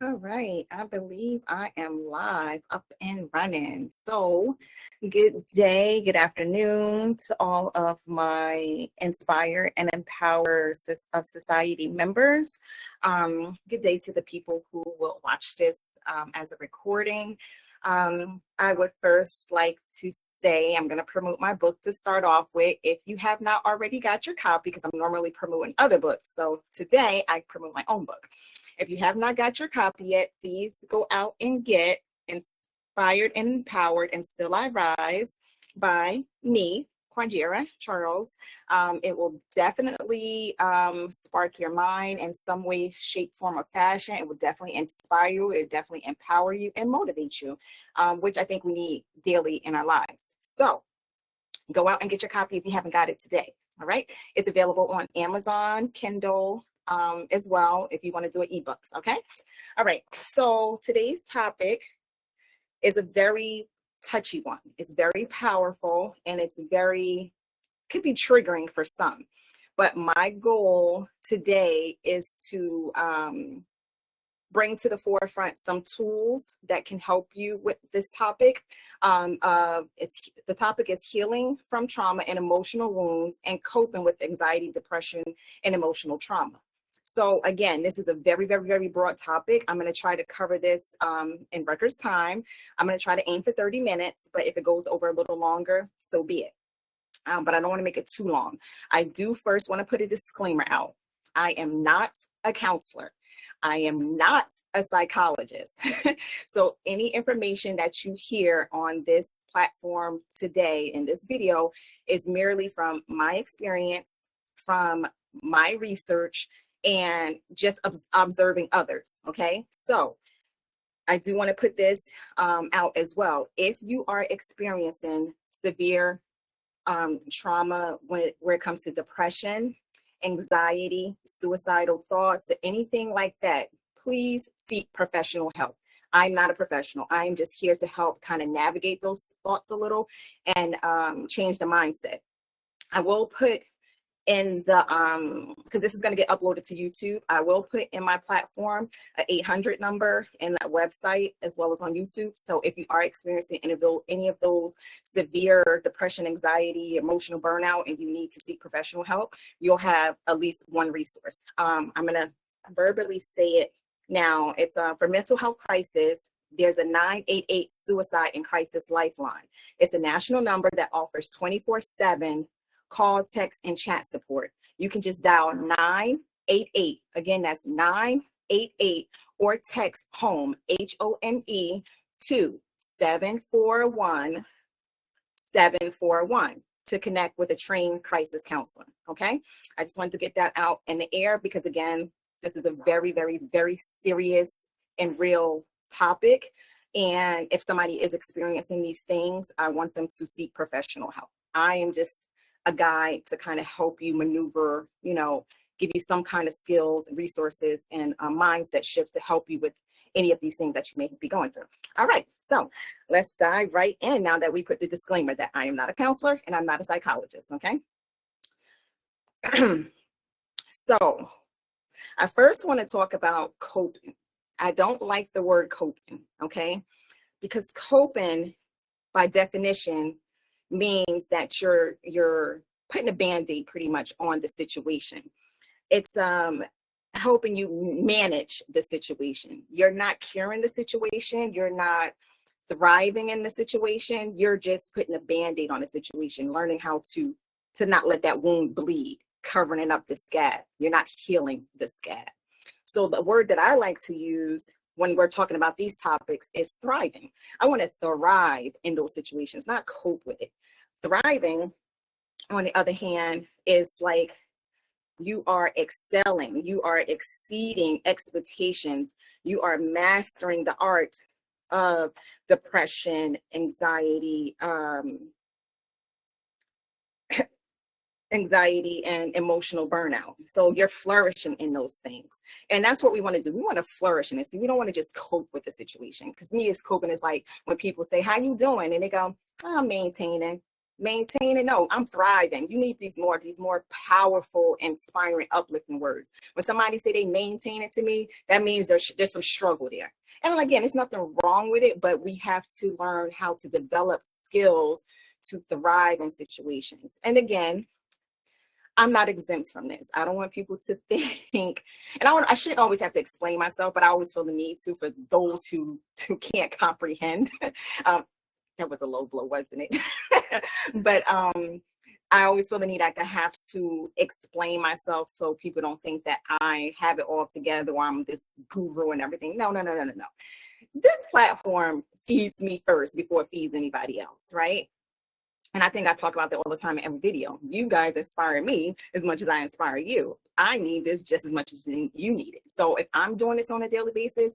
All right, I believe I am live, up and running. So, good day, good afternoon to all of my Inspire and Empower of Society members. Good day to the people who will watch this as a recording. I would first like to say I'm going to promote my book to start off with. If you have not already got your copy, because I'm normally promoting other books, so today I promote my own book. If you have not got your copy yet, please go out and get Inspired and Empowered and Still I Rise by me, Quajerah Charles. It will definitely spark your mind in some way, shape, form, or fashion. It will definitely inspire you. It will definitely empower you and motivate you, which I think we need daily in our lives. So go out and get your copy if you haven't got it today. All right. It's available on Amazon, Kindle, as well, if you want to do it ebooks. Okay. All right. So today's topic is a very touchy one. It's very powerful and could be triggering for some. But my goal today is to bring to the forefront some tools that can help you with this topic. The topic is healing from trauma and emotional wounds and coping with anxiety, depression, and emotional trauma. So again, this is a very, very, very broad topic. I'm going to try to cover this in record's time. I'm going to try to aim for 30 minutes, but if it goes over a little longer, so be it. But I don't want to make it too long. I do first want to put a disclaimer out. I am not a counselor. I am not a psychologist. So any information that you hear on this platform today in this video is merely from my experience, from my research, and just observing others. Okay. So I do want to put this out as well. If you are experiencing severe trauma where it comes to depression, anxiety, suicidal thoughts, anything like that, please seek professional help. I'm not a professional. I'm just here to help kind of navigate those thoughts a little and change the mindset. I will put in the because this is going to get uploaded to YouTube, I will put in my platform a 800 number in that website as well as on YouTube. So if you are experiencing any of those severe depression, anxiety, emotional burnout, and you need to seek professional help, you'll have at least one resource. I'm going to verbally say it now. It's for mental health crisis. There's a 988 Suicide and Crisis Lifeline. It's a national number that offers 24/7 call, text, and chat support. You can just dial 988. Again, that's 988, or text HOME, HOME, to 741-741 to connect with a trained crisis counselor. Okay. I just wanted to get that out in the air because, again, this is a very, very, very serious and real topic. And if somebody is experiencing these things, I want them to seek professional help. I am just a guide to kind of help you maneuver, give you some kind of skills, resources, and a mindset shift to help you with any of these things that you may be going through. All right, so let's dive right in now that we put the disclaimer that I am not a counselor and I'm not a psychologist, okay? So I first want to talk about coping. I don't like the word coping, okay? Because coping, by definition, means that you're putting a Band-Aid pretty much on the situation. It's helping you manage the situation. You're not curing the situation. You're not thriving in the situation. You're just putting a Band-Aid on the situation, learning how to not let that wound bleed, covering up the scab. You're not healing the scab. So the word that I like to use when we're talking about these topics is thriving. I want to thrive in those situations, not cope with it. Thriving, on the other hand, is like you are excelling, you are exceeding expectations, you are mastering the art of depression, anxiety, and emotional burnout. So you're flourishing in those things. And that's what we want to do. We want to flourish in it. So we don't want to just cope with the situation. Because me, coping is like when people say, how you doing? And they go, I'm maintaining. maintaining. No, I'm thriving. You need these more powerful, inspiring, uplifting words. When somebody say they maintain it to me, that means there's some struggle there. And again, there's nothing wrong with it, but we have to learn how to develop skills to thrive in situations. And again, I'm not exempt from this. I don't want people to think, and I shouldn't always have to explain myself, but I always feel the need to for those who can't comprehend. That was a low blow, wasn't it? But I always feel the need I have to explain myself so people don't think that I have it all together or I'm this guru and everything. No. This platform feeds me first before it feeds anybody else, right? And I think I talk about that all the time in every video. You guys inspire me as much as I inspire you. I need this just as much as you need it. So if I'm doing this on a daily basis,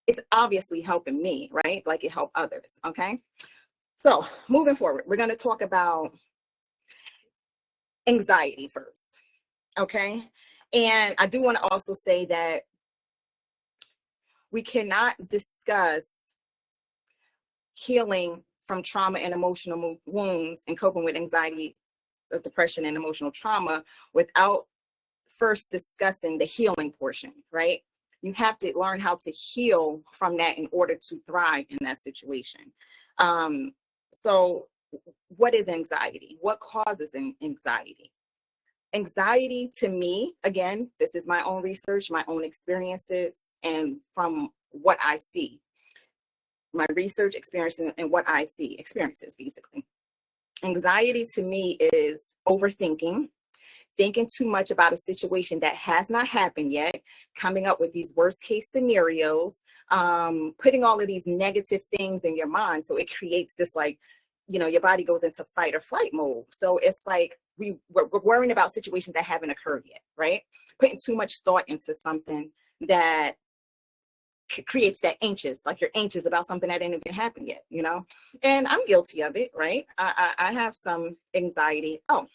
it's obviously helping me, right? Like it helped others, okay? So moving forward, we're going to talk about anxiety first, okay? And I do want to also say that we cannot discuss healing from trauma and emotional wounds and coping with anxiety, depression, and emotional trauma without first discussing the healing portion, right? You have to learn how to heal from that in order to thrive in that situation. So what is anxiety? What causes anxiety? Anxiety to me, again, this is my own research, my own experiences, and from what I see. My research experience and what I see, experiences basically. Anxiety to me is overthinking, thinking too much about a situation that has not happened yet, coming up with these worst case scenarios, putting all of these negative things in your mind. So it creates this your body goes into fight or flight mode. So it's like we're worrying about situations that haven't occurred yet, right? Putting too much thought into something that creates that anxious, like you're anxious about something that didn't even happen yet, and I'm guilty of it, right? I have some anxiety. Oh,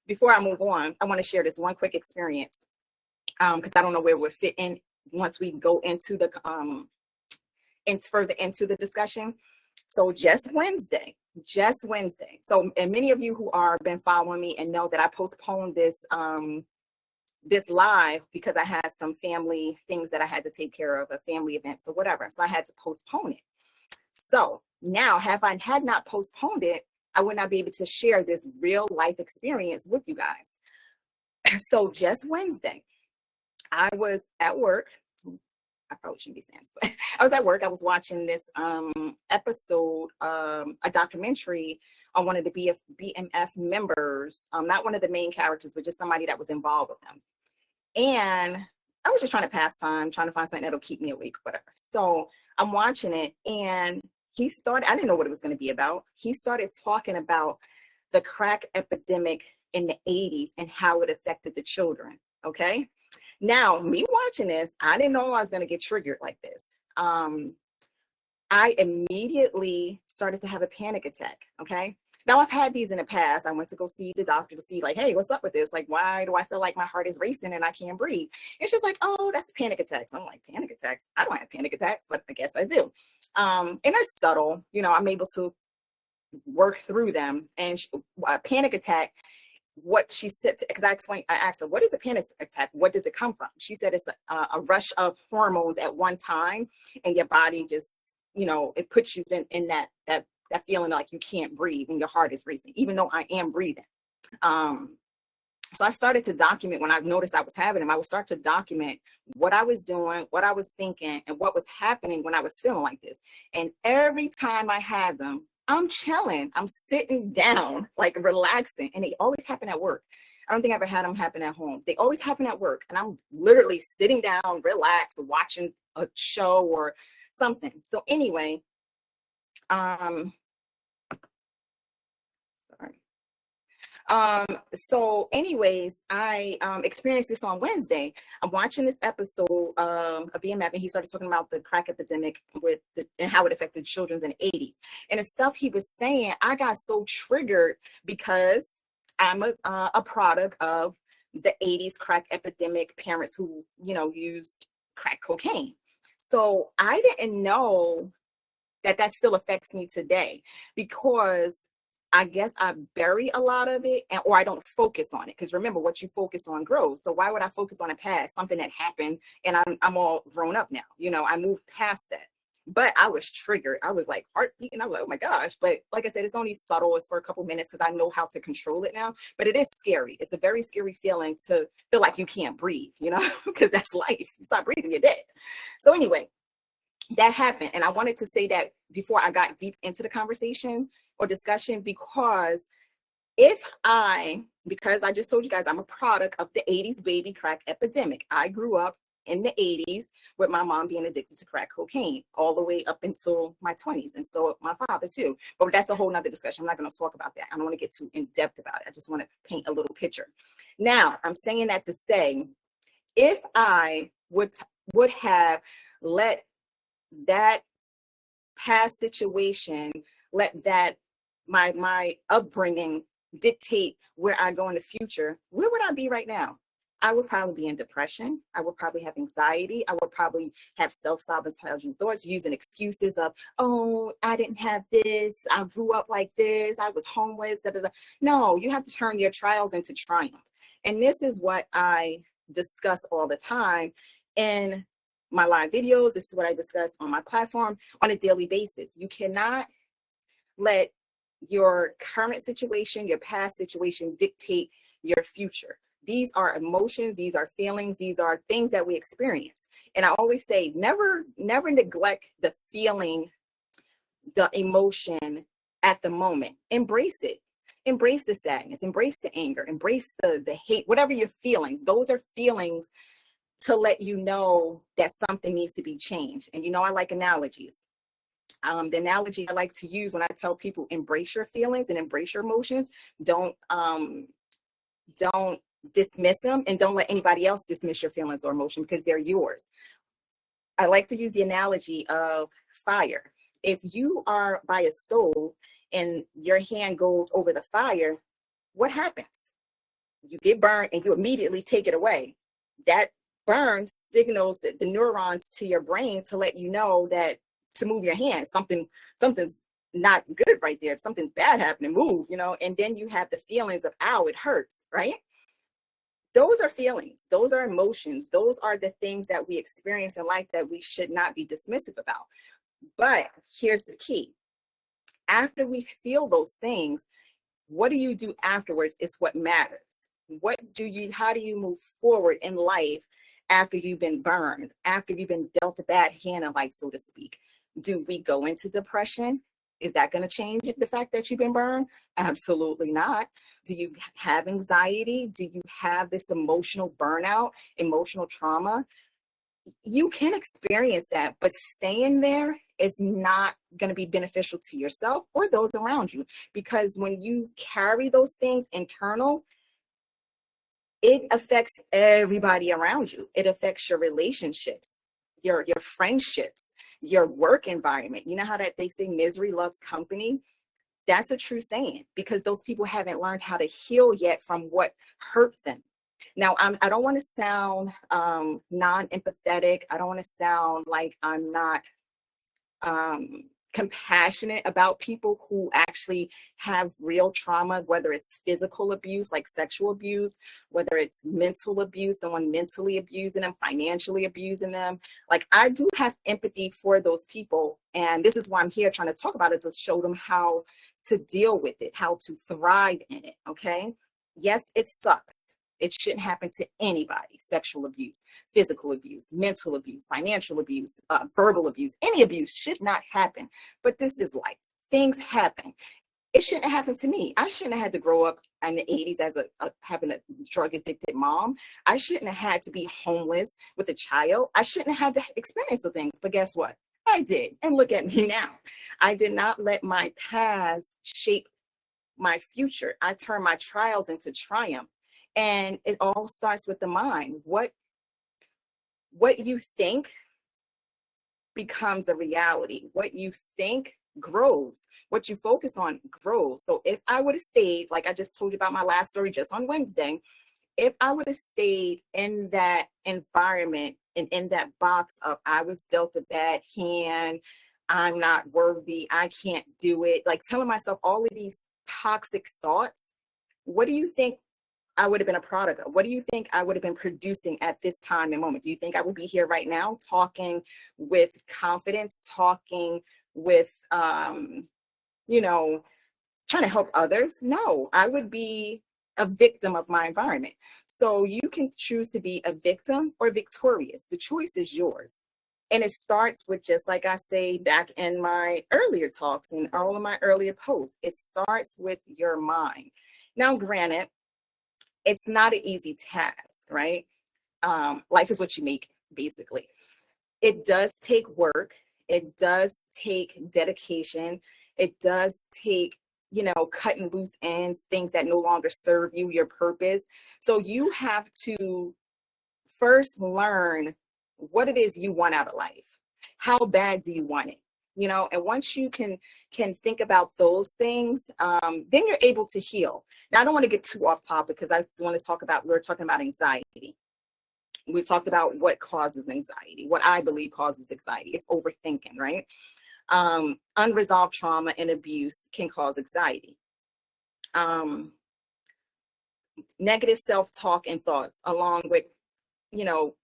before I move on, I want to share this one quick experience because I don't know where it would fit in once we go into the further into the discussion. So just Wednesday. So, and many of you who are been following me and know that I postponed this live because I had some family things that I had to take care of, a family event, so whatever. So I had to postpone it. So now, had not postponed it, I would not be able to share this real life experience with you guys. So just Wednesday, I was at work. I probably shouldn't be saying this, but I was at work. I was watching this episode, a documentary on one of the BMF members, not one of the main characters, but just somebody that was involved with them. And I was just trying to pass time, trying to find something that'll keep me awake, whatever. So I'm watching it, and I didn't know what it was going to be about. He started talking about the crack epidemic in the 80s and how it affected the children, okay? Now, me watching this, I didn't know I was going to get triggered like this. I immediately started to have a panic attack, okay? Now, I've had these in the past. I went to go see the doctor to see, like, hey, what's up with this? Like, why do I feel like my heart is racing and I can't breathe? It's just like, oh, that's the panic attacks. I'm like, panic attacks? I don't have panic attacks, but I guess I do. And they're subtle. I'm able to work through them. And a panic attack, what she said, because I asked her, what is a panic attack? What does it come from? She said it's a rush of hormones at one time, and your body just, it puts you in that feeling like you can't breathe and your heart is racing, even though I am breathing. So I started to document when I noticed I was having them. I would start to document what I was doing, what I was thinking, and what was happening when I was feeling like this. And every time I had them, I'm chilling. I'm sitting down, like relaxing. And they always happen at work. I don't think I ever had them happen at home. They always happen at work. And I'm literally sitting down, relaxed, watching a show or something. So anyway, so anyways, I experienced this on Wednesday. I'm watching this episode of BMF, and he started talking about the crack epidemic and how it affected children in the 80s. And the stuff he was saying, I got so triggered because I'm a product of the 80s crack epidemic, parents who, used crack cocaine. So I didn't know that still affects me today, because I guess I bury a lot of it, or I don't focus on it. Because remember, what you focus on grows. So why would I focus on a past, something that happened, and I'm all grown up now? I moved past that. But I was triggered. I was like heartbeat, and I was like, oh my gosh. But like I said, it's only subtle. It's for a couple minutes because I know how to control it now. But it is scary. It's a very scary feeling to feel like you can't breathe, because that's life. You stop breathing, you're dead. So anyway, that happened. And I wanted to say that before I got deep into the conversation or discussion, because I just told you guys, I'm a product of the 80s baby crack epidemic. I grew up in the 80s with my mom being addicted to crack cocaine all the way up until my 20s. And so my father too. But that's a whole nother discussion. I'm not going to talk about that. I don't want to get too in depth about it. I just want to paint a little picture. Now, I'm saying that to say, if I would have let that past situation, let that my upbringing dictate where I go in the future, where would I be right now? I would probably be in depression. I would probably have anxiety. I would probably have self-sabotaging thoughts, using excuses of, oh, I didn't have this. I grew up like this. I was homeless. Da, da, da. No, you have to turn your trials into triumph. And this is what I discuss all the time in my live videos. This is what I discuss on my platform on a daily basis. You cannot let your current situation, your past situation dictate your future. These are emotions, these are feelings, these are things that we experience. And I always say, never neglect the feeling, the emotion at the moment. Embrace it. Embrace the sadness, embrace the anger, embrace the hate, whatever you're feeling. Those are feelings to let you know that something needs to be changed. And I like analogies. The analogy I like to use when I tell people embrace your feelings and embrace your emotions, don't dismiss them, and don't let anybody else dismiss your feelings or emotion, because they're yours. I like to use the analogy of fire. If you are by a stove and your hand goes over the fire, what happens? You get burned and you immediately take it away. That burn signals the neurons to your brain to let you know that to move your hand. Something's not good right there. If something's bad happening, move, and then you have the feelings of, ow, it hurts, right? Those are feelings. Those are emotions. Those are the things that we experience in life that we should not be dismissive about. But here's the key. After we feel those things, what do you do afterwards is what matters. How do you move forward in life after you've been burned, after you've been dealt a bad hand in life, so to speak? Do we go into depression? Is that going to change the fact that you've been burned? Absolutely not. Do you have anxiety? Do you have this emotional burnout, emotional trauma? You can experience that, but staying there is not going to be beneficial to yourself or those around you, because when you carry those things internal, it affects everybody around you. It affects your relationships, your friendships, your work environment. You know how that they say misery loves company? That's a true saying, because those people haven't learned how to heal yet from what hurt them. Now, I don't want to sound non-empathetic. I don't want to sound like I'm not compassionate about people who actually have real trauma, whether it's physical abuse, like sexual abuse, whether it's mental abuse, someone mentally abusing them, financially abusing them. Like, I do have empathy for those people. And this is why I'm here trying to talk about it, to show them how to deal with it, how to thrive in it. Okay. Yes, it sucks. It shouldn't happen to anybody. Sexual abuse, physical abuse, mental abuse, financial abuse, verbal abuse, any abuse should not happen. But this is life. Things happen. It shouldn't have happened to me. I shouldn't have had to grow up in the 80s as having a drug addicted mom. I shouldn't have had to be homeless with a child. I shouldn't have had to experience the things. But guess what? I did. And look at me now. I did not let my past shape my future. I turned my trials into triumph. And it all starts with the mind. What you think becomes a reality. What you think grows. What you focus on grows. So if I would have stayed, like I just told you about my last story just on Wednesday, if I would have stayed in that environment and in that box of I was dealt a bad hand, I'm not worthy, I can't do it, like telling myself all of these toxic thoughts, what do you think I would have been a product of? What do you think I would have been producing at this time and moment? Do you think I would be here right now talking with confidence, talking with, you know, trying to help others? No, I would be a victim of my environment. So you can choose to be a victim or victorious. The choice is yours. And it starts with, just like I say back in my earlier talks and all of my earlier posts, it starts with your mind. Now, granted, it's not an easy task, right? Life is what you make, basically. It does take work. It does take dedication. It does take, cutting loose ends, things that no longer serve you, your purpose. So you have to first learn what it is you want out of life. How bad do you want it? And once you can think about those things, then you're able to heal. Now, I don't want to get too off topic because I just want to we're talking about anxiety. We've talked about what causes anxiety, what I believe causes anxiety. It's overthinking, right? Unresolved trauma and abuse can cause anxiety. Negative self-talk and thoughts, along with,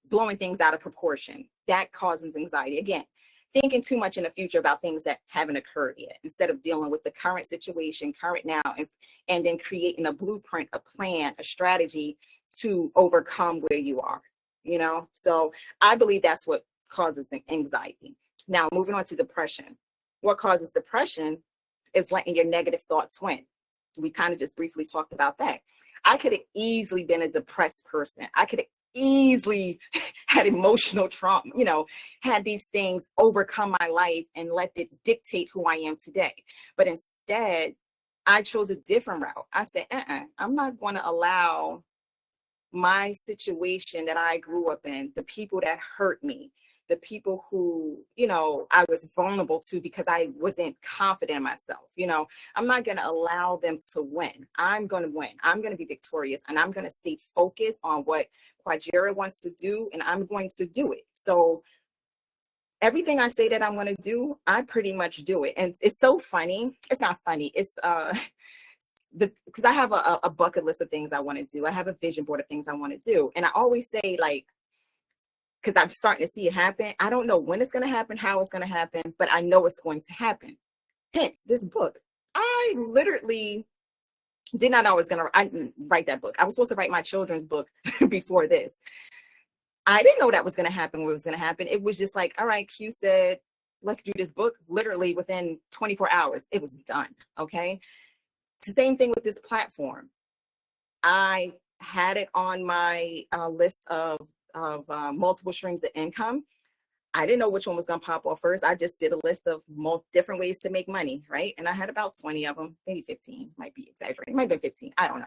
blowing things out of proportion, that causes anxiety. Again, thinking too much in the future about things that haven't occurred yet, instead of dealing with the current situation, current now, and then creating a blueprint, a plan, a strategy to overcome where you are, So I believe that's what causes anxiety. Now, moving on to depression. What causes depression is letting your negative thoughts win. We kind of just briefly talked about that. I could have easily been a depressed person. I could have easily had emotional trauma, had these things overcome my life and let it dictate who I am today. But instead, I chose a different route. I said, I'm not going to allow my situation that I grew up in, the people that hurt me, the people who, I was vulnerable to because I wasn't confident in myself. I'm not going to allow them to win. I'm going to win. I'm going to be victorious, and I'm going to stay focused on what Quajerah wants to do, and I'm going to do it. So everything I say that I'm going to do, I pretty much do it. And it's so funny. It's not funny. It's, because I have a bucket list of things I want to do. I have a vision board of things I want to do. And I always say, like, because I'm starting to see it happen. I don't know when it's going to happen, how it's going to happen, but I know it's going to happen. Hence, this book. I literally did not know I was going to write that book. I was supposed to write my children's book before this. I didn't know that was going to happen, what was going to happen. It was just like, all right, Q said, let's do this book. Literally within 24 hours, it was done. Okay. It's the same thing with this platform. I had it on my list of multiple streams of income. I didn't know which one was going to pop off first. I just did a list of different ways to make money, right? And I had about 20 of them, maybe 15, might be exaggerating, might be 15, I don't know.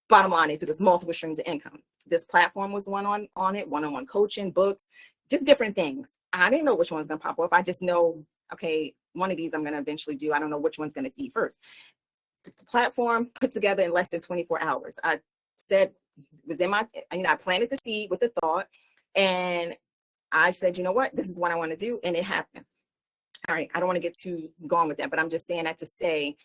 Bottom line is it was multiple streams of income. This platform was one on it, one-on-one coaching, books, just different things. I didn't know which one was going to pop off. I just know, okay, one of these I'm going to eventually do. I don't know which one's going to feed first. The platform put together in less than 24 hours. I said, it was in my, I planted the seed with the thought, and I said, you know what, this is what I want to do, and it happened. All right, I don't want to get too gone with that, but I'm just saying that to say,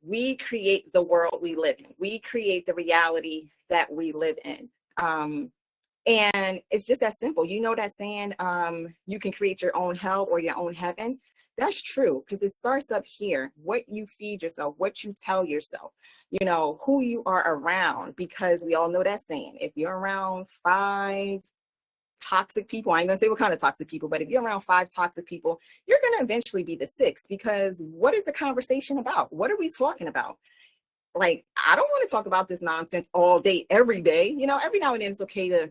we create the world we live in. We create the reality that we live in. And it's just that simple. That saying, you can create your own hell or your own heaven. That's true, because it starts up here. What you feed yourself, what you tell yourself, who you are around, because we all know that saying, if you're around 5 toxic people, I ain't gonna say what kind of toxic people, but if you're around 5 toxic people, you're gonna eventually be the 6th, because what is the conversation about? What are we talking about? Like, I don't want to talk about this nonsense all day, every day. Every now and then it's okay to,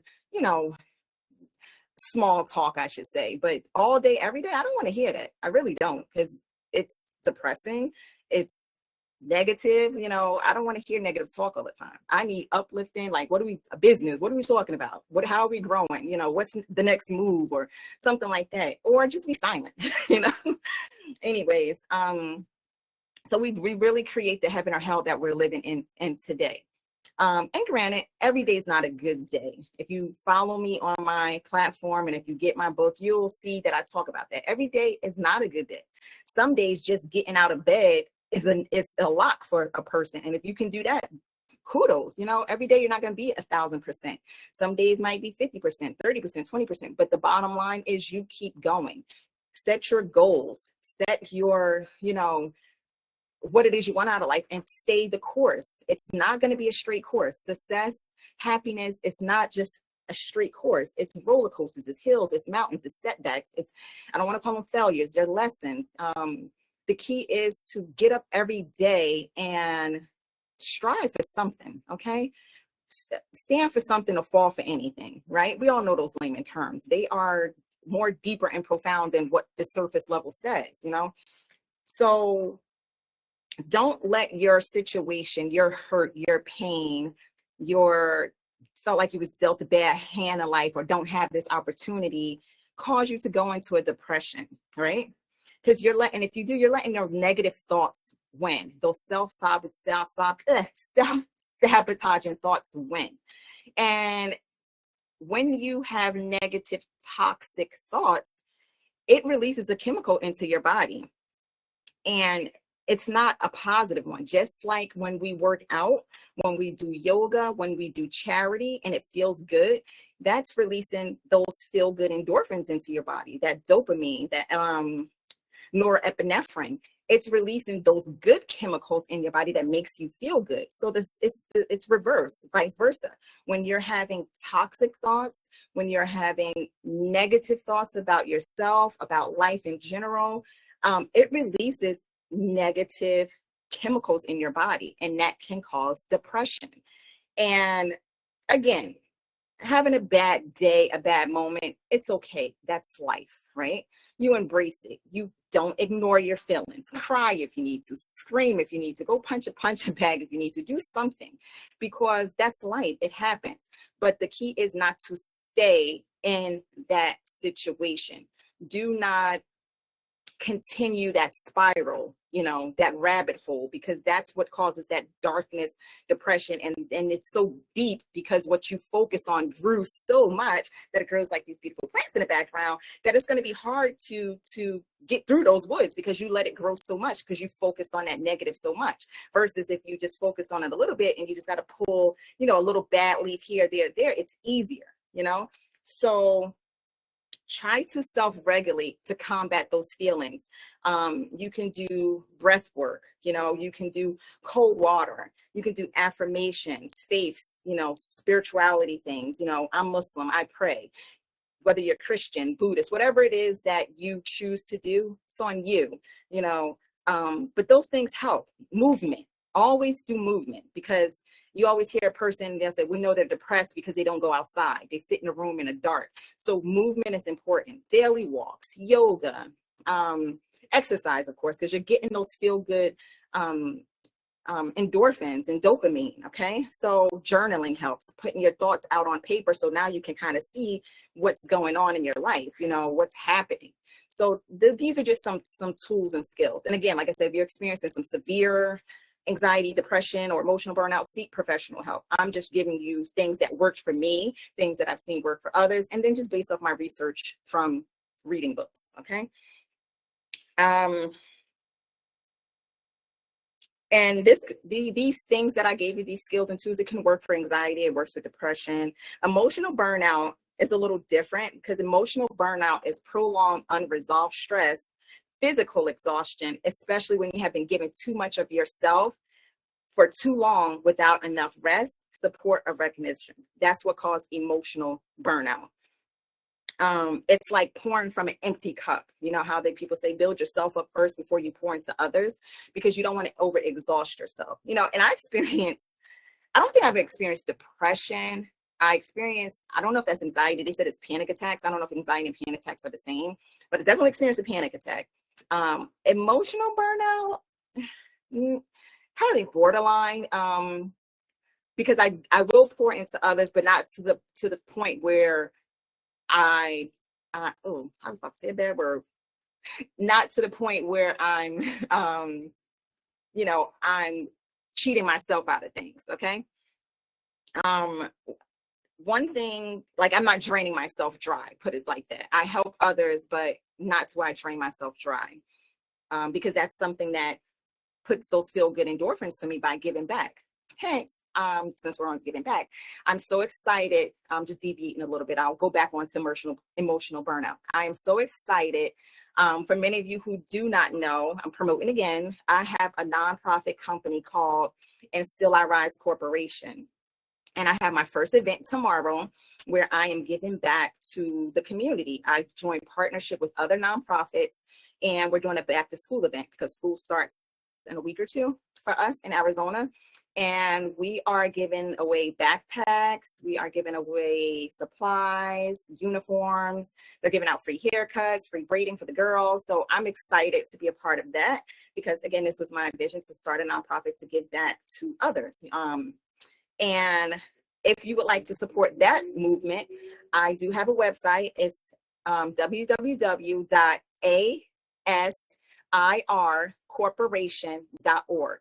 small talk, I should say, but all day, every day, I don't want to hear that. I really don't, because it's depressing. It's negative. I don't want to hear negative talk all the time. I need uplifting. Like, what are we talking about? How are we growing? What's the next move or something like that, or just be silent, anyways. So we really create the heaven or hell that we're living in today. And granted, every day is not a good day. If you follow me on my platform and if you get my book, you'll see that I talk about that. Every day is not a good day. Some days just getting out of bed is a lot for a person. And if you can do that, kudos. Every day you're not going to be 1,000%. Some days might be 50%, 30%, 20%. But the bottom line is you keep going. Set your goals, set your, what it is you want out of life, and stay the course. It's not going to be a straight course. Success, happiness, it's not just a straight course. It's roller coasters, it's hills, it's mountains, it's setbacks. I don't want to call them failures. They're lessons. The key is to get up every day and strive for something. Okay. Stand for something or fall for anything, right? We all know those layman terms. They are more deeper and profound than what the surface level says, So don't let your situation, your hurt, your pain, your felt like you was dealt a bad hand in life or don't have this opportunity cause you to go into a depression, right? Because if you do, you're letting your negative thoughts win. Those self-sabotaging thoughts win. And when you have negative, toxic thoughts, it releases a chemical into your body. And it's not a positive one. Just like when we work out, when we do yoga, when we do charity, and it feels good, that's releasing those feel-good endorphins into your body, that dopamine, that norepinephrine. It's releasing those good chemicals in your body that makes you feel good. So it's reverse, vice versa. When you're having toxic thoughts, when you're having negative thoughts about yourself, about life in general, it releases negative chemicals in your body, and that can cause depression. And again, having a bad day, a bad moment, it's okay. That's life, right? You embrace it. You don't ignore your feelings. Cry if you need to, scream if you need to, go punch a bag if you need to, do something, because that's life. It happens. But the key is not to stay in that situation. Do not continue that spiral, that rabbit hole, because that's what causes that darkness, depression, and it's so deep because what you focus on grew so much that it grows like these beautiful plants in the background, that it's going to be hard to get through those woods because you let it grow so much, because you focused on that negative so much, versus if you just focus on it a little bit and you just got to pull, a little bad leaf here, there, it's easier, So try to self-regulate to combat those feelings. You can do breath work, you can do cold water, you can do affirmations, faiths, spirituality things. I'm Muslim, I pray. Whether you're Christian, Buddhist, whatever it is that you choose to do, it's on you, but those things help. Movement, always do movement, because you always hear a person, they'll say, we know they're depressed because they don't go outside. They sit in a room in the dark. So movement is important. Daily walks, yoga, exercise, of course, because you're getting those feel-good endorphins and dopamine, okay? So journaling helps, putting your thoughts out on paper, so now you can kind of see what's going on in your life, what's happening. So these are just some tools and skills. And again, like I said, if you're experiencing some severe anxiety, depression, or emotional burnout, seek professional help. I'm just giving you things that worked for me, things that I've seen work for others, and then just based off my research from reading books, okay? And these things that I gave you, these skills and tools, it can work for anxiety, it works for depression. Emotional burnout is a little different, because emotional burnout is prolonged unresolved stress, physical exhaustion, especially when you have been given too much of yourself for too long without enough rest, support, or recognition. That's what caused emotional burnout. It's like pouring from an empty cup. You know how people say, build yourself up first before you pour into others, because you don't want to overexhaust yourself. And I don't think I've experienced depression. I don't know if that's anxiety. They said it's panic attacks. I don't know if anxiety and panic attacks are the same, but I definitely experienced a panic attack. Emotional burnout, probably borderline, because I will pour into others, but not to the point where I was about to say a bad word, not to the point where I'm I'm cheating myself out of things. Okay. One thing, like, I'm not draining myself dry, put it like that. I help others, but not to where I drain myself dry, because that's something that puts those feel good endorphins to me by giving back. Hence, since we're on giving back, I'm so excited. I'm just deviating a little bit. I'll go back onto emotional burnout. I am so excited. For many of you who do not know, I'm promoting again. I have a nonprofit company called And Still I Rise Corporation. And I have my first event tomorrow where I am giving back to the community. I joined partnership with other nonprofits, and we're doing a back to school event because school starts in a week or two for us in Arizona. And we are giving away backpacks. We are giving away supplies, uniforms. They're giving out free haircuts, free braiding for the girls. So I'm excited to be a part of that because, again, this was my vision to start a nonprofit to give back to others. And if you would like to support that movement, I do have a website. It's www.asircorporation.org.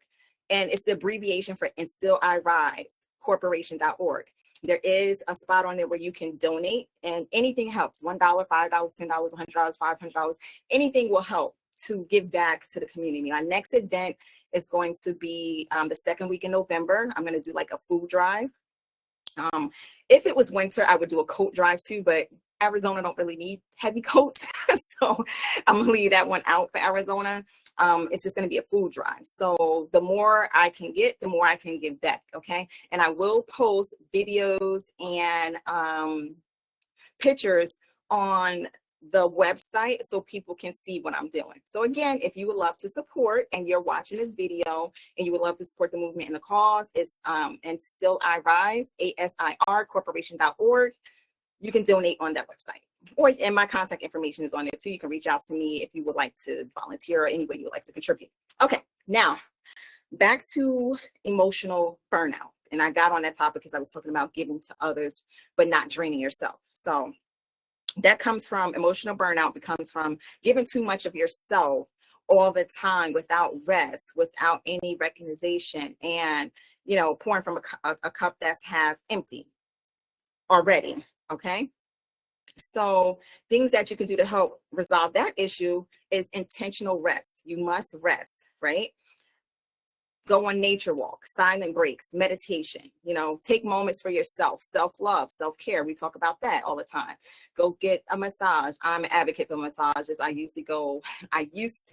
And it's the abbreviation for And Still I Rise Corporation.org. There is a spot on there where you can donate, and anything helps. $1, $5, $10, $100, $500. Anything will help to give back to the community. My next event is going to be the second week in November. I'm going to do like a food drive. If it was winter, I would do a coat drive too, but Arizona don't really need heavy coats. So I'm going to leave that one out for Arizona. It's just going to be a food drive. So the more I can get, the more I can give back. Okay. And I will post videos and pictures on the website so people can see what I'm doing. So again, if you would love to support and you're watching this video and you would love to support the movement and the cause, it's And Still I Rise, ASIR Corporation.org. You can donate on that website. And my contact information is on there too. You can reach out to me if you would like to volunteer or any way you would like to contribute. Okay, now back to emotional burnout. And I got on that topic because I was talking about giving to others, but not draining yourself. So that comes from emotional burnout, becomes from giving too much of yourself all the time without rest, without any recognition, and, pouring from a cup that's half empty already. Okay. So things that you can do to help resolve that issue is intentional rest. You must rest, right? Go on nature walks, silent breaks, meditation, take moments for yourself, self-love, self-care. We talk about that all the time. Go get a massage. I'm an advocate for massages. I used to go, I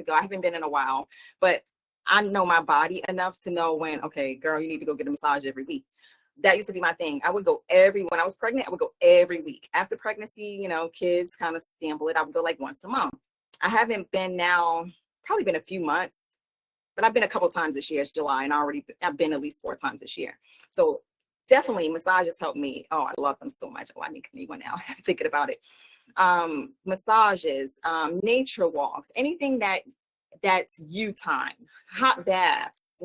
haven't been in a while, but I know my body enough to know when, okay, girl, you need to go get a massage every week. That used to be my thing. I would go when I was pregnant, I would go every week. After pregnancy, kids kind of stumble it. I would go like once a month. I haven't been now, probably been a few months, but I've been a couple times this year. It's July, and I've been at least 4 times this year. So definitely massages help me. Oh, I love them so much. Oh, I need one now. Thinking about it. Massages, nature walks, anything that's you time, hot baths,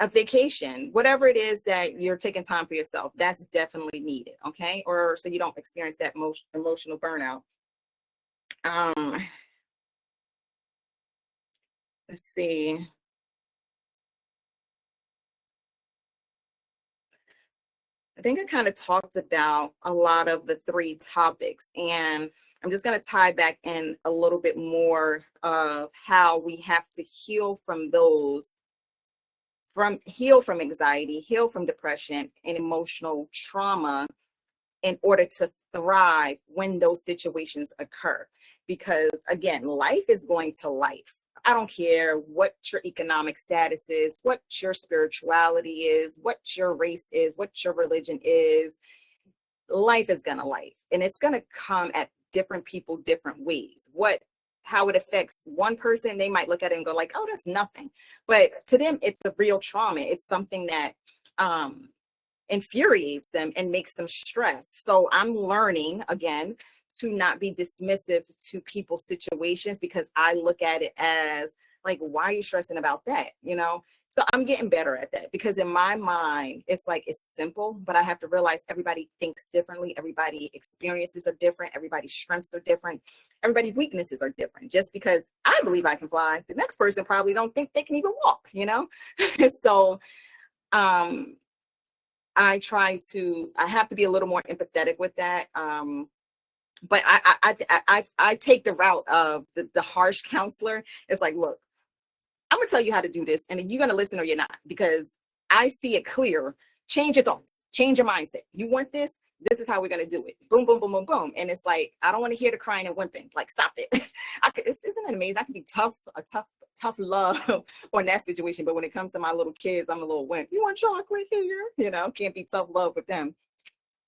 a vacation, whatever it is that you're taking time for yourself, that's definitely needed. Okay. Or so you don't experience that emotional burnout. Let's see. I think I kind of talked about a lot of the 3 topics, and I'm just going to tie back in a little bit more of how we have to heal from anxiety, heal from depression and emotional trauma in order to thrive when those situations occur. Because again, life is going to life. I don't care what your economic status is, what your spirituality is, what your race is, what your religion is. Life is going to life. And it's going to come at different people, different ways. How it affects one person, they might look at it and go like, oh, that's nothing. But to them, it's a real trauma. It's something that infuriates them and makes them stress. So I'm learning, again, to not be dismissive to people's situations, because I look at it as like, why are you stressing about that? So I'm getting better at that, because in my mind, it's like, it's simple, but I have to realize everybody thinks differently. Everybody experiences are different. Everybody's strengths are different. Everybody's weaknesses are different. Just because I believe I can fly, the next person probably don't think they can even walk, So I have to be a little more empathetic with that. But I take the route of the harsh counselor. It's like, look, I'm gonna tell you how to do this, and you're gonna listen or you're not, because I see it clear. Change your thoughts, change your mindset. You want this? This is how we're gonna do it. Boom, boom, boom, boom, boom. And it's like, I don't want to hear the crying and whimpering. Like, stop it. Isn't it amazing? I can be tough love on that situation, but when it comes to my little kids, I'm a little wimp. You want chocolate here? Can't be tough love with them.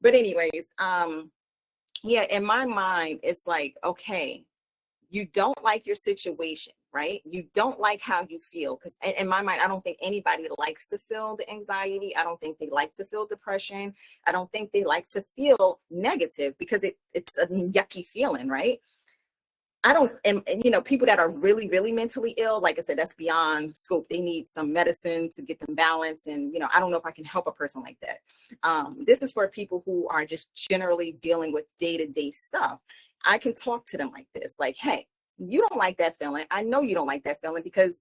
But anyways, yeah, in my mind, it's like, okay, you don't like your situation, right? You don't like how you feel. Because in my mind, I don't think anybody likes to feel the anxiety. I don't think they like to feel depression. I don't think they like to feel negative, because it's a yucky feeling, right? I don't, and people that are really, really mentally ill, like I said, that's beyond scope. They need some medicine to get them balanced. And, I don't know if I can help a person like that. This is for people who are just generally dealing with day-to-day stuff. I can talk to them like this, like, hey, you don't like that feeling. I know you don't like that feeling because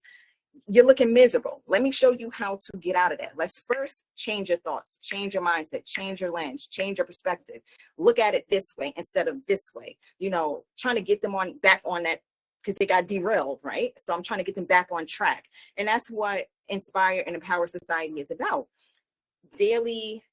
you're looking miserable. Let me show you how to get out of that. Let's first change your thoughts, change your mindset, change your lens, change your perspective. Look at it this way instead of this way. Trying to get them back on that, because they got derailed, right? So I'm trying to get them back on track. And that's what Inspire and Empower Society is about. Daily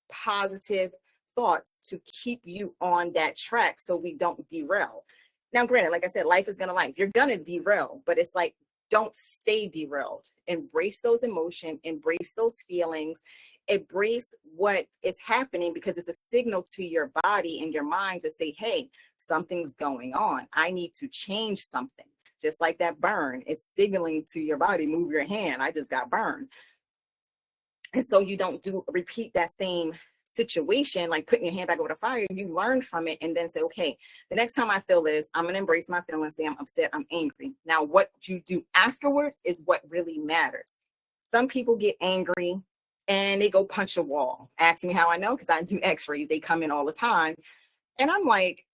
positive thoughts to keep you on that track so we don't derail. Now, granted, like I said, life is gonna life. You're gonna derail, but it's like, don't stay derailed. Embrace those emotions, embrace those feelings, embrace what is happening, because it's a signal to your body and your mind to say, hey, something's going on. I need to change something. Just like that burn, it's signaling to your body, move your hand. I just got burned. And so you don't repeat that same situation, like putting your hand back over the fire. You learn from it and then say, okay, the next time I feel this, I'm going to embrace my feelings, say I'm upset, I'm angry. Now, what you do afterwards is what really matters. Some people get angry and they go punch a wall. Ask me how I know, because I do x-rays. They come in all the time. And I'm like,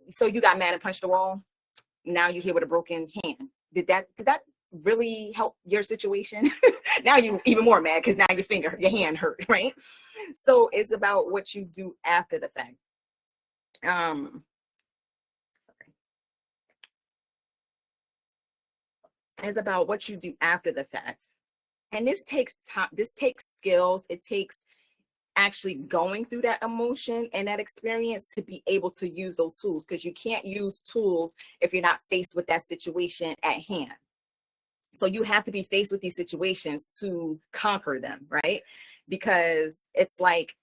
so you got mad and punched the wall? Now you're here with a broken hand. Did that really help your situation? Now you're even more mad because now your hand hurt, right? So it's about what you do after the fact. It's about what you do after the fact. And this takes time, this takes skills, it takes actually going through that emotion and that experience to be able to use those tools, because you can't use tools if you're not faced with that situation at hand. So you have to be faced with these situations to conquer them, right? Because it's like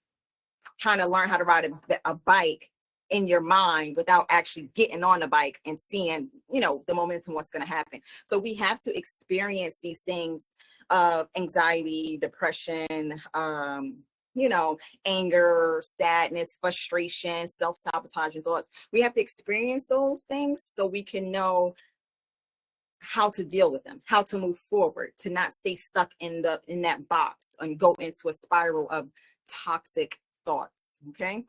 trying to learn how to ride a bike in your mind without actually getting on the bike and seeing, the momentum, what's going to happen. So we have to experience these things of anxiety, depression, anger, sadness, frustration, self-sabotaging thoughts. We have to experience those things so we can know how to deal with them, how to move forward, to not stay stuck in that box and go into a spiral of toxic thoughts. Okay.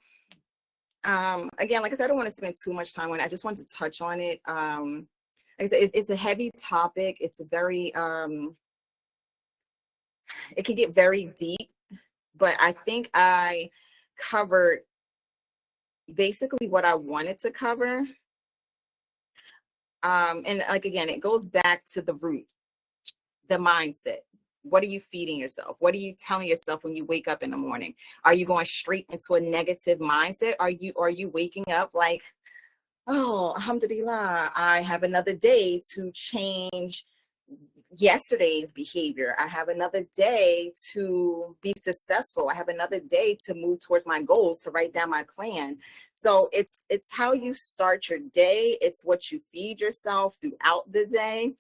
Again, like I said, I don't want to spend too much time on it. I just wanted to touch on it. Like I said, it's a heavy topic. It's a very, it can get very deep, but I think I covered basically what I wanted to cover. And like, again, it goes back to the root, the mindset. What are you feeding yourself? What are you telling yourself when you wake up in the morning? Are you going straight into a negative mindset? Are you waking up like, oh, alhamdulillah, I have another day to change yesterday's behavior. I have another day to be successful. I have another day to move towards my goals, to write down my plan. So it's how you start your day. It's what you feed yourself throughout the day.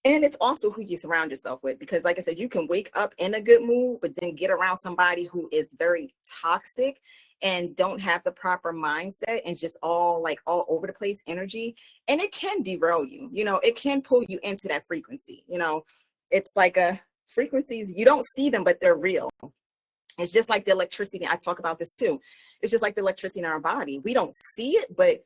And it's also who you surround yourself with, because like I said, you can wake up in a good mood, but then get around somebody who is very toxic and don't have the proper mindset and just all over the place energy. And it can derail you, it can pull you into that frequency. It's like frequencies, you don't see them, but they're real. It's just like the electricity. I talk about this too. It's just like the electricity in our body. We don't see it, but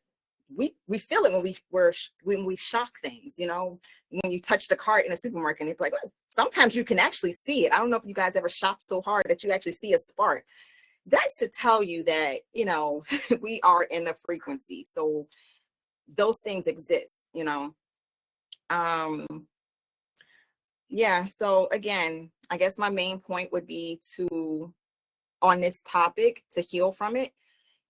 we feel it when we shock things, when you touch the cart in a supermarket and it's like, oh, sometimes you can actually see it. I don't know if you guys ever shocked so hard that you actually see a spark. That's to tell you that, we are in the frequency. So those things exist, Yeah. So again, I guess my main point would be to, on this topic, to heal from it,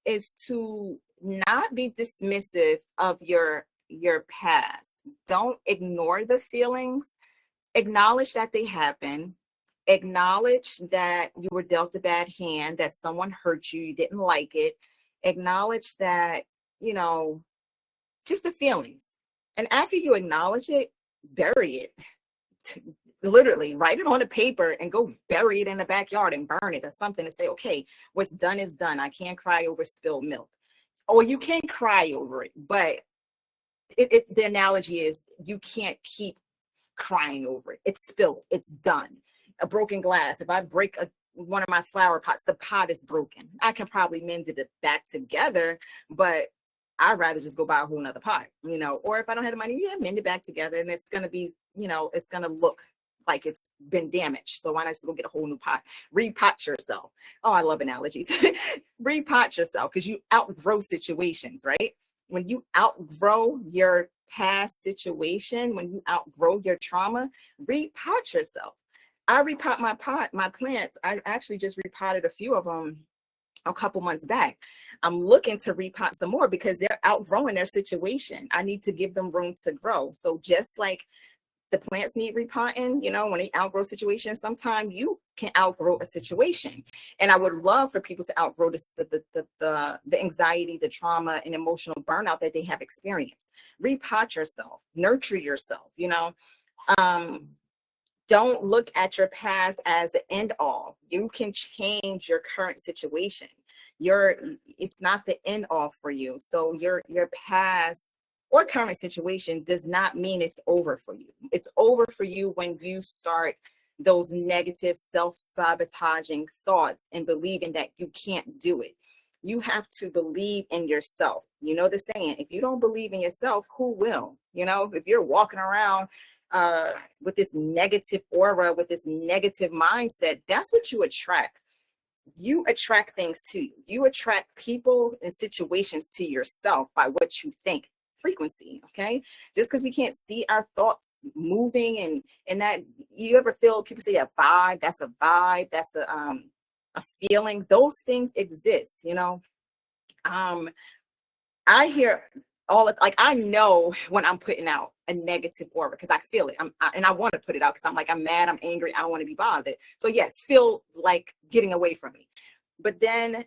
is to not be dismissive of your past. Don't ignore the feelings. Acknowledge that they happen. Acknowledge that you were dealt a bad hand, that someone hurt you, you didn't like it. Acknowledge that, you know, just the feelings. And after you acknowledge it, bury it. Literally write it on a paper and go bury it in the backyard and burn it or something, to say, okay, what's done is done. I can't cry over spilled milk. Or you can cry over it, but the analogy is you can't keep crying over it. It's spilled. It's done. A broken glass. If I break one of my flower pots, the pot is broken. I can probably mend it back together, but I'd rather just go buy a whole nother pot, or if I don't have the money, mend it back together, and it's going to be, it's going to look like it's been damaged. So why not just go get a whole new pot? Repot yourself. Oh, I love analogies. Repot yourself, because you outgrow situations, right? When you outgrow your past situation, when you outgrow your trauma, repot yourself. I repot my plants. I actually just repotted a few of them a couple months back. I'm looking to repot some more because they're outgrowing their situation. I need to give them room to grow. So just like the plants need repotting, when they outgrow situations, sometimes you can outgrow a situation. And I would love for people to outgrow the anxiety, the trauma, and emotional burnout that they have experienced. Repot yourself, nurture yourself, don't look at your past as an end all. You can change your current situation. It's not the end all for you. So your past or current situation does not mean it's over for you. It's over for you when you start those negative self-sabotaging thoughts and believing that you can't do it. You have to believe in yourself. You know the saying, if you don't believe in yourself, who will? If you're walking around with this negative aura, with this negative mindset, that's what you attract. You attract things to you. You attract people and situations to yourself by what you think. Frequency, okay? Just because we can't see our thoughts moving and that, you ever feel people say a vibe? That's a vibe. That's a feeling. Those things exist. I hear all it's like, I know when I'm putting out a negative aura because I feel it. And I want to put it out because I'm like, I'm mad, I'm angry, I don't want to be bothered. So yes, feel like getting away from me. But then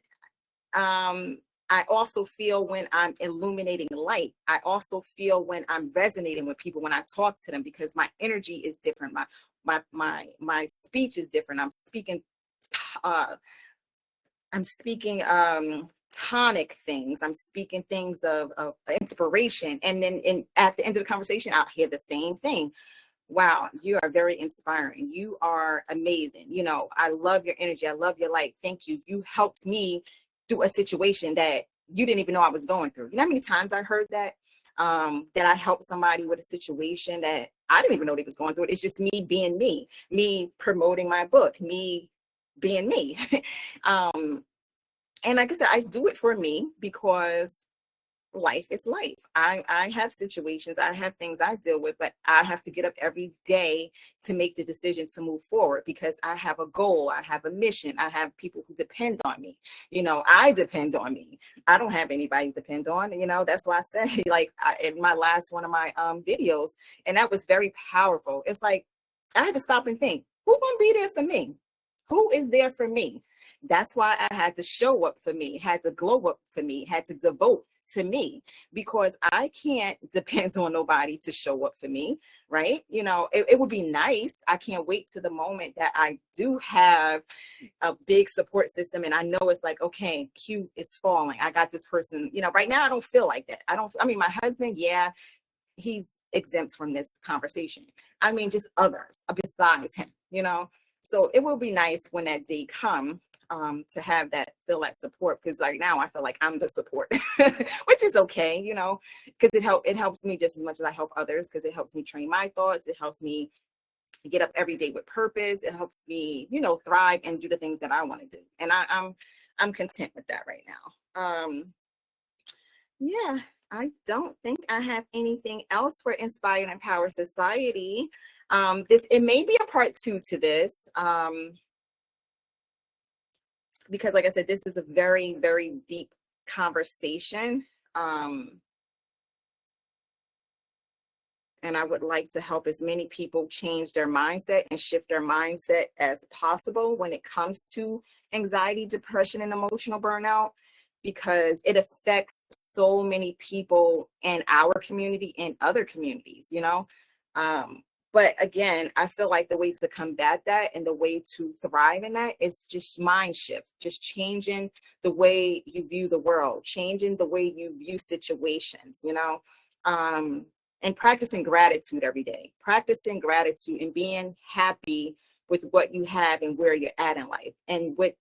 I also feel when I'm illuminating light. I also feel when I'm resonating with people, when I talk to them, because my energy is different. My speech is different. I'm speaking tonic things. I'm speaking things of inspiration. And then at the end of the conversation, I'll hear the same thing. Wow, you are very inspiring. You are amazing. I love your energy. I love your light. Thank you. You helped me through a situation that you didn't even know I was going through. You know how many times I heard that? That I helped somebody with a situation that I didn't even know they was going through it. It's just me being me promoting my book, me being me. And like I said, I do it for me because life is life. I have situations, I have things I deal with, but I have to get up every day to make the decision to move forward because I have a goal, I have a mission, I have people who depend on me. I depend on me. I don't have anybody to depend on. That's why I say, like, in my last one of my videos, and that was very powerful. It's like I had to stop and think, who's gonna be there for me? Who is there for me? That's why I had to show up for me, had to glow up for me, had to devote to me, because I can't depend on nobody to show up for me, right? It would be nice. I can't wait to the moment that I do have a big support system and I know it's like, okay, Q is falling. I got this person, right now I don't feel like that. My husband, yeah, he's exempt from this conversation. Just others besides him, So it will be nice when that day comes to feel that support, because right now I feel like I'm the support, which is okay, because it helps me just as much as I help others, because it helps me train my thoughts. It helps me get up every day with purpose. It helps me, thrive and do the things that I want to do. And I'm content with that right now. Yeah, I don't think I have anything else for Inspire and Empower Society. It may be a part 2 to this, because like I said, this is a very, very deep conversation. And I would like to help as many people change their mindset and shift their mindset as possible when it comes to anxiety, depression, and emotional burnout, because it affects so many people in our community and other communities, you know? But again, I feel like the way to combat that and the way to thrive in that is just mind shift, just changing the way you view the world, changing the way you view situations, you know? And practicing gratitude every day, practicing gratitude and being happy with what you have and where you're at in life. And with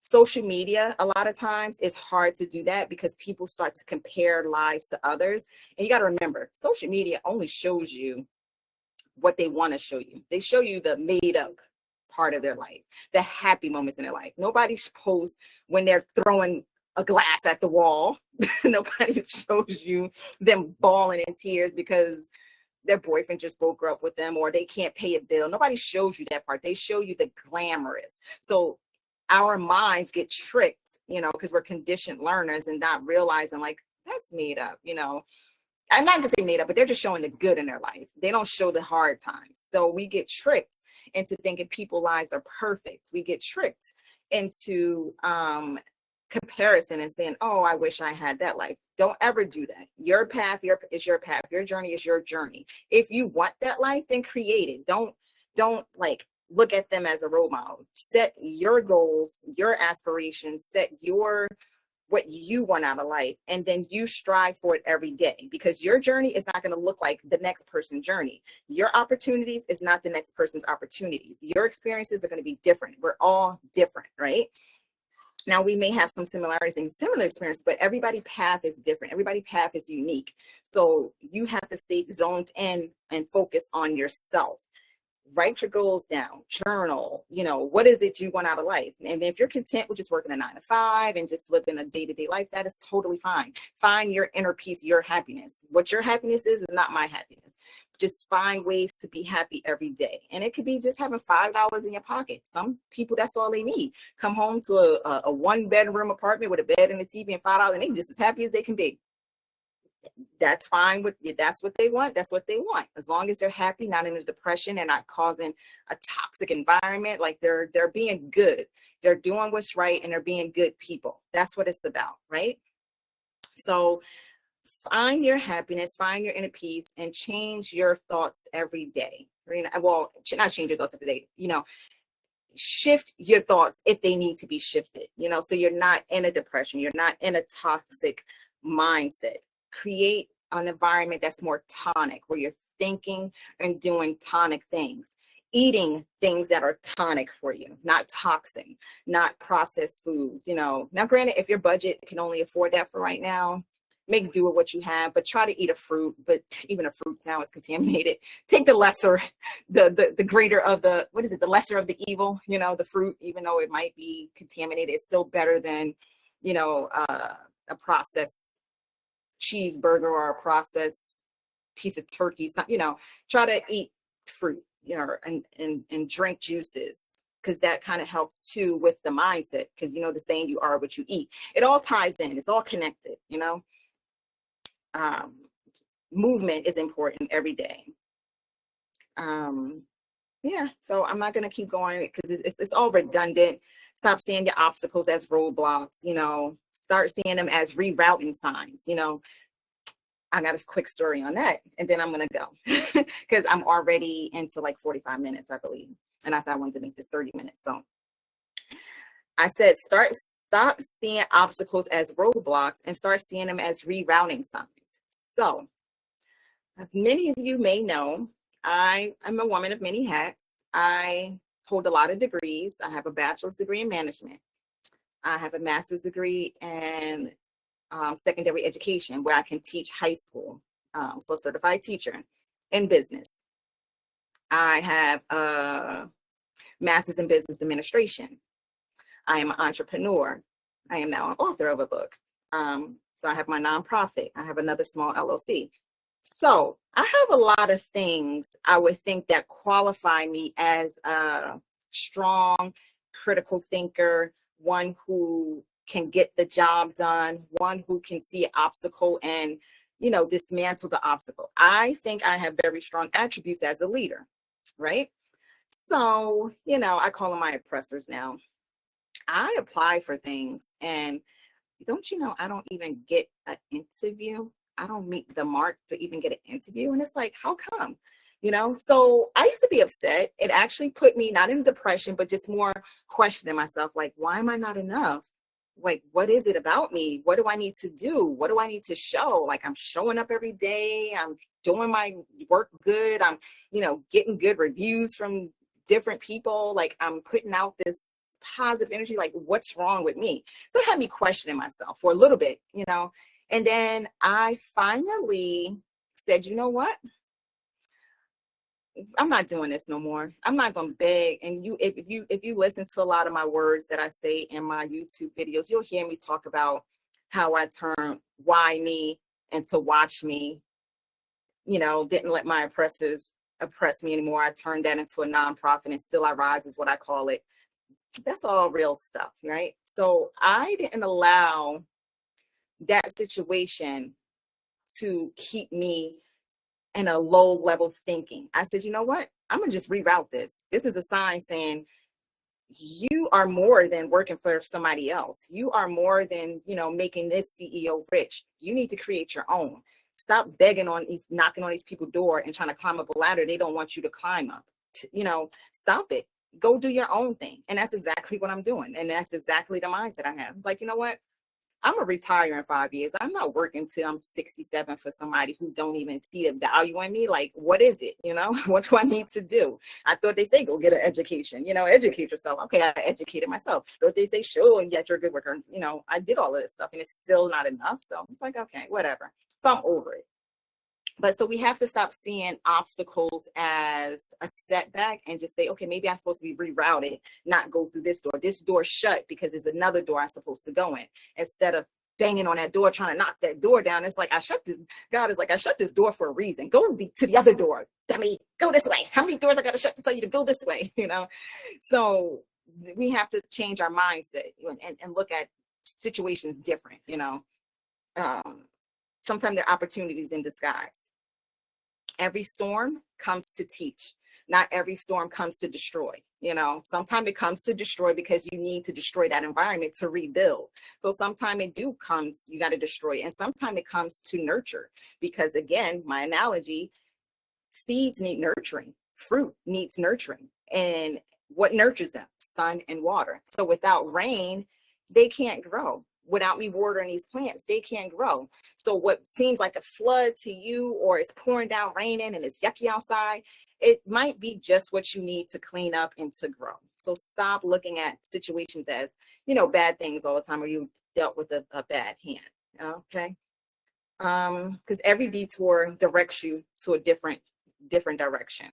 social media, a lot of times it's hard to do that because people start to compare lives to others. And you got to remember, social media only shows you what they want to show you. They show you the made up part of their life, the happy moments in their life. Nobody posts when they're throwing a glass at the wall. Nobody shows you them bawling in tears because their boyfriend just broke up with them or they can't pay a bill. Nobody shows you that part. They show you the glamorous. So our minds get tricked, you know, because we're conditioned learners and not realizing like that's made up, you know. I'm not gonna say made up, but they're just showing the good in their life. They don't show the hard times. So we get tricked into thinking people's lives are perfect. We get tricked into comparison and saying, oh, I wish I had that life. Don't ever do that. Your path is your path. Your journey is your journey. If you want that life, then create it. Don't like look at them as a role model. Set your goals, your aspirations, set what you want out of life, and then you strive for it every day, because your journey is not going to look like the next person's journey. Your opportunities is not the next person's opportunities. Your experiences are going to be different. We're all different, right? Now, we may have some similarities and similar experience, but everybody's path is different. Everybody's path is unique. So you have to stay zoned in and focus on yourself. Write your goals down, journal, you know, what is it you want out of life? And if you're content with just working a 9 to 5 and just living a day-to-day life, that is totally fine. Find your inner peace, your happiness. What your happiness is not my happiness. Just find ways to be happy every day. And it could be just having $5 in your pocket. Some people, that's all they need. Come home to a 1-bedroom apartment with a bed and a TV and $5, and they're just as happy as they can be. That's fine. That's what they want. That's what they want. As long as they're happy, not in a depression, they're not causing a toxic environment. Like they're being good. They're doing what's right, and they're being good people. That's what it's about, right? So find your happiness, find your inner peace, and change your thoughts every day. Well, not change your thoughts every day. You know, shift your thoughts if they need to be shifted. You know, so you're not in a depression. You're not in a toxic mindset. Create an environment that's more tonic, where you're thinking and doing tonic things, eating things that are tonic for you, not toxic, not processed foods. You know, now granted, if your budget can only afford that for right now, make do with what you have, but try to eat a fruit. But even a fruits now is contaminated. Take the lesser, the greater of the, what is it? The lesser of the evil, you know, the fruit, even though it might be contaminated, it's still better than, you know, a processed cheeseburger or a processed piece of turkey. You know, try to eat fruit, you know, and drink juices, because that kind of helps too with the mindset, because you know the saying, you are what you eat. It all ties in. It's all connected, you know. Movement is important every day. Yeah, so I'm not going to keep going because it's all redundant. Stop seeing your obstacles as roadblocks, you know, start seeing them as rerouting signs. You know, I got a quick story on that, and then I'm going to go because I'm already into like 45 minutes, I believe. And I said I wanted to make this 30 minutes. So I said, stop seeing obstacles as roadblocks and start seeing them as rerouting signs. So many of you may know, I am a woman of many hats. I hold a lot of degrees. I have a bachelor's degree in management. I have a master's degree in secondary education, where I can teach high school. So a certified teacher in business. I have a master's in business administration. I am an entrepreneur. I am now an author of a book. So I have my nonprofit. I have another small LLC. So I have a lot of things I would think that qualify me as a strong, critical thinker, one who can get the job done, one who can see an obstacle and, dismantle the obstacle. I think I have very strong attributes as a leader, right? So, I call them my oppressors now. I apply for things, and don't you know, I don't even get an interview. I don't meet the mark to even get an interview. And it's like, how come? So I used to be upset. It actually put me not in depression, but just more questioning myself, like, why am I not enough? Like, what is it about me? What do I need to do? What do I need to show? Like, I'm showing up every day. I'm doing my work good. I'm, getting good reviews from different people. Like, I'm putting out this positive energy. Like, what's wrong with me? So it had me questioning myself for a little bit, and then I finally said, you know what? I'm not doing this no more. I'm not going to beg. And if you listen to a lot of my words that I say in my YouTube videos, you'll hear me talk about how I turn why me into watch me. Didn't let my oppressors oppress me anymore. I turned that into a nonprofit, and Still I Rise is what I call it. That's all real stuff, right? So I didn't allow that situation to keep me in a low level thinking. I said, you know what? I'm going to just reroute this. This is a sign saying you are more than working for somebody else. You are more than, making this CEO rich. You need to create your own. Stop begging on these, knocking on these people's door and trying to climb up a ladder they don't want you to climb up. Stop it. Go do your own thing. And that's exactly what I'm doing. And that's exactly the mindset I have. It's like, you know what? I'm gonna retire in 5 years. I'm not working till I'm 67 for somebody who don't even see the value in me. Like, what is it? What do I need to do? I thought they say go get an education. Educate yourself. Okay, I educated myself. Thought they say sure, and yet you're a good worker. I did all of this stuff, and it's still not enough. So it's like, okay, whatever. So I'm over it. But so we have to stop seeing obstacles as a setback and just say, okay, maybe I'm supposed to be rerouted, not go through this door. This door shut because there's another door I'm supposed to go in. Instead of banging on that door, trying to knock that door down, it's like, God is like, I shut this door for a reason. Go to the other door, dummy, go this way. How many doors I got to shut to tell you to go this way, So we have to change our mindset and look at situations different, Sometimes there are opportunities in disguise. Every storm comes to teach. Not every storm comes to destroy. Sometimes it comes to destroy because you need to destroy that environment to rebuild. So sometimes you got to destroy. And sometimes it comes to nurture because, again, my analogy, seeds need nurturing. Fruit needs nurturing. And what nurtures them? Sun and water. So without rain, they can't grow. Without me watering these plants, they can't grow. So what seems like a flood to you, or it's pouring down raining and it's yucky outside, it might be just what you need to clean up and to grow. So stop looking at situations as, bad things all the time, or you dealt with a bad hand. Okay. Because every detour directs you to a different direction.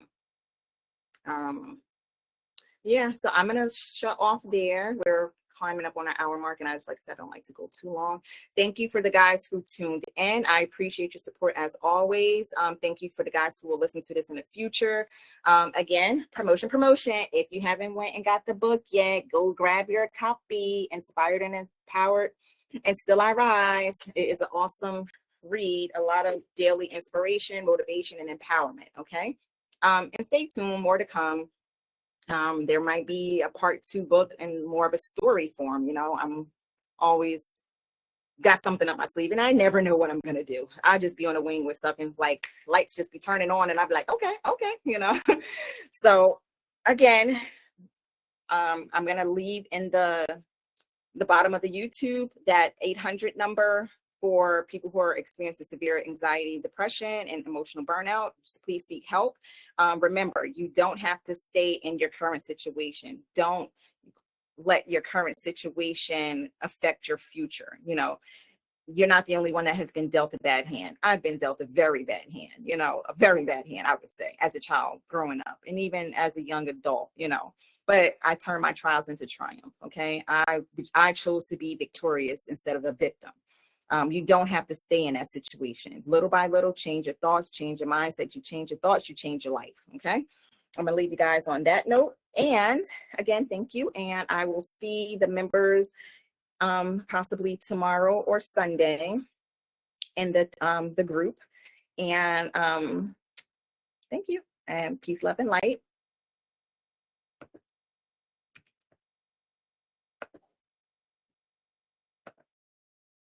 Yeah, so I'm gonna shut off there. We're climbing up on our hour mark, and I like I said, I don't like to go too long. Thank you for the guys who tuned in. I appreciate your support as always. Thank you for the guys who will listen to this in the future. Again, promotion. If you haven't went and got the book yet, go grab your copy. Inspired and Empowered and Still I Rise. It is an awesome read. A lot of daily inspiration, motivation, and empowerment. Okay. And stay tuned. More to come. There might be a part 2 book and more of a story form. I'm always got something up my sleeve, and I never know what I'm going to do. I just be on a wing with stuff, and like lights just be turning on, and I'd be like, okay. So again, I'm going to leave in the bottom of the YouTube that 800 number for people who are experiencing severe anxiety, depression, and emotional burnout. Just please seek help. Remember, you don't have to stay in your current situation. Don't let your current situation affect your future. You're not the only one that has been dealt a bad hand. I've been dealt a very bad hand, a very bad hand, I would say, as a child growing up, and even as a young adult, but I turned my trials into triumph. Okay. I chose to be victorious instead of a victim. You don't have to stay in that situation. Little by little, change your thoughts, change your mindset. You change your thoughts, you change your life. Okay. I'm going to leave you guys on that note. And again, thank you. And I will see the members possibly tomorrow or Sunday in the group. And thank you. And peace, love, and light.